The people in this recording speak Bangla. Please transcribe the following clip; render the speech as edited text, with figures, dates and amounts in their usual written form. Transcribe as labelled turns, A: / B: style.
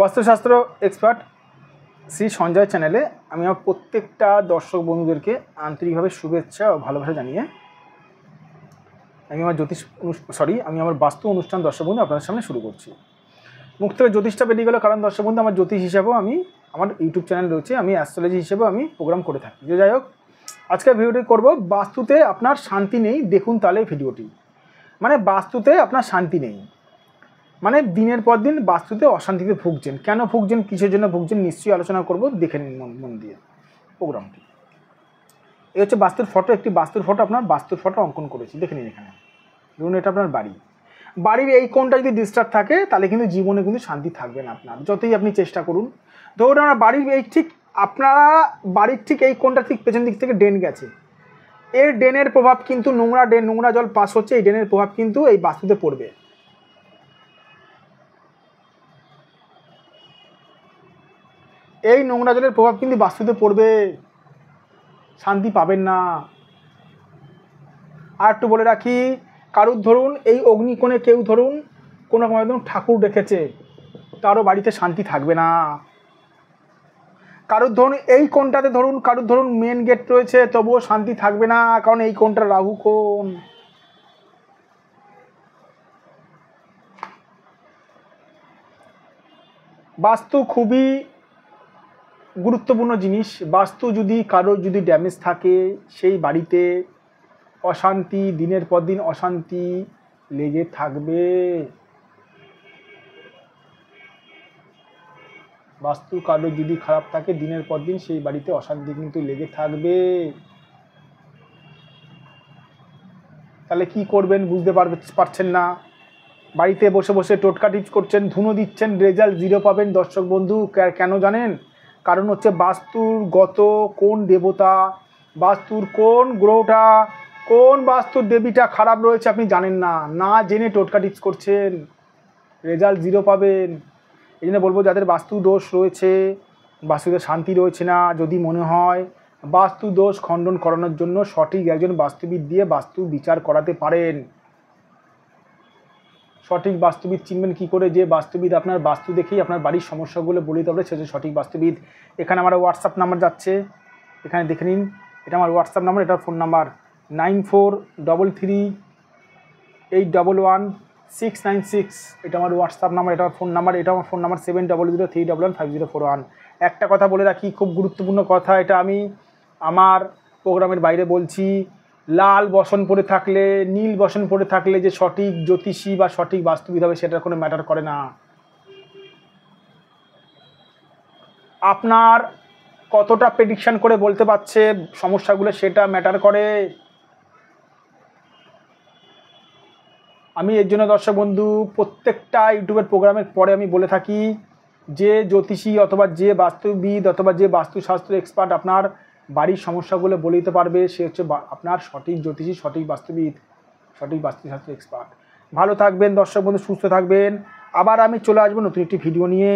A: বাস্তুশাস্ত্র এক্সপার্ট শ্রী সঞ্জয় চ্যানেলে আমি আমার প্রত্যেকটা দর্শক বন্ধুদেরকে আন্তরিকভাবে শুভেচ্ছা ও ভালোবাসা জানিয়ে আমি আমার বাস্তু অনুষ্ঠান দর্শক বন্ধু আপনাদের সামনে শুরু করছি। মুখ থেকে জ্যোতিষটা বেরিয়ে গেল, কারণ দর্শক বন্ধু আমার জ্যোতিষ হিসাবেও আমি আমার ইউটিউব চ্যানেল রয়েছে, আমি অ্যাস্ট্রোলজি হিসেবেও আমি প্রোগ্রাম করে থাকি। যে যাই হোক, আজকের ভিডিওটি করব বাস্তুতে আপনার শান্তি নেই, দেখুন তাহলে ভিডিওটি। মানে বাস্তুতে আপনার শান্তি নেই, মানে দিনের পর দিন বাস্তুতে অশান্তিতে ভুগছেন। কেন ভুগছেন, কিসের জন্য ভুগছেন, নিশ্চয়ই আলোচনা করব। দেখে নিন মন দিয়ে প্রোগ্রামটি। এই হচ্ছে বাস্তুর ফটো, একটি বাস্তুর ফটো, আপনার বাস্তুর ফটো অঙ্কন করেছি, দেখে নিন। এখানে ধরুন এটা আপনার বাড়ির এই কোণটা যদি ডিস্টার্ব থাকে তাহলে কিন্তু জীবনে কিন্তু শান্তি থাকবে না আপনার, যতই আপনি চেষ্টা করুন। ধরুন আমার আপনারা বাড়ির ঠিক এই কোণটা ঠিক পেছন দিক থেকে ড্রেন গেছে, এর ড্রেনের প্রভাব কিন্তু নোংরা জল পাস হচ্ছে, এই ড্রেনের প্রভাব কিন্তু এই বাস্তুতে পড়বে। এই নোংরা জলের প্রভাব কিন্তু বাস্তুতে পড়বে, শান্তি পাবেন না। আর একটু বলে রাখি, কারুর ধরুন এই অগ্নিকোণে কেউ ধরুন কোনো রকম ঠাকুর রেখেছে, তারও বাড়িতে শান্তি থাকবে না। কারুর ধরুন এই কোণটাতে কারুর ধরুন মেন গেট রয়েছে, তবুও শান্তি থাকবে না, কারণ এই কোণটা রাহু কোণ। বাস্তু খুবই গুরুত্বপূর্ণ জিনিস। বাস্তু কারোর যদি ড্যামেজ থাকে, সেই বাড়িতে অশান্তি, দিনের পর দিন অশান্তি লেগে থাকবে। বাস্তু কারোর যদি খারাপ থাকে, দিনের পর দিন সেই বাড়িতে অশান্তি কিন্তু লেগে থাকবে। তাহলে কি করবেন বুঝতে পারছেন না, বাড়িতে বসে বসে টোটকা টিপস করছেন, ধুনো দিচ্ছেন, রেজাল্ট 0 পাবেন দর্শক বন্ধু। কেন জানেন? কারণ হচ্ছে বাস্তুর গত কোন দেবতা, বাস্তুর কোন গ্রহটা, কোন বাস্তুর দেবীটা খারাপ রয়েছে আপনি জানেন না, না জেনে টোটকা টিপস করছেন, রেজাল্ট 0 পাবেন। এই জন্য বলবো, যাদের বাস্তু দোষ রয়েছে, বাস্তুতে শান্তি রয়েছে না, যদি মনে হয় বাস্তু দোষ খণ্ডন করানোর জন্য সঠিক একজন বাস্তুবিদ দিয়ে বাস্তু বিচার করাতে পারেন। সঠিক বাস্তুবিদ চিনবেন কি করে? যে বাস্তুবিদ আপনার বাস্তু দেখেই আপনার বাড়ির সমস্যাগুলো বলে দিতে পারে, সে হচ্ছে সঠিক বাস্তুবিদ। এখানে আমার হোয়াটসঅ্যাপ নাম্বার যাচ্ছে, এখানে দেখে নিন। এটা আমার হোয়াটসঅ্যাপ নাম্বার, এটার ফোন নাম্বার 9433811696। এটা আমার হোয়াটসঅ্যাপ নাম্বার, এটা ফোন নাম্বার। এটা আমার ফোন নাম্বার 7003115041। একটা কথা বলে রাখি, খুব গুরুত্বপূর্ণ কথা, এটা আমি আমার প্রোগ্রামের বাইরে বলছি। লাল বসন পরে থাকলে, নীল বসন পরে থাকলে যে সঠিক জ্যোতিষী বা সঠিক বাস্তুবিদ হবে, সেটার কোনো ম্যাটার করে না। আপনার কতটা প্রেডিকশন করে বলতে পারছে সমস্যাগুলো, সেটা ম্যাটার করে। আমি এর জন্য দর্শক বন্ধু প্রত্যেকটা ইউটিউবের প্রোগ্রামের পরে আমি বলে থাকি, যে জ্যোতিষী অথবা যে বাস্তুবিদ অথবা যে বাস্তুশাস্ত্র এক্সপার্ট আপনার বাড়ির সমস্যাগুলো বলে দিতে পারবে, সে হচ্ছে আপনার সঠিক জ্যোতিষী, সঠিক বাস্তুবিদ, সঠিক বাস্তুশাস্ত্র এক্সপার্ট। ভালো থাকবেন দর্শক বন্ধু, সুস্থ থাকবেন। আবার আমি চলে আসবো নতুন একটি ভিডিও নিয়ে।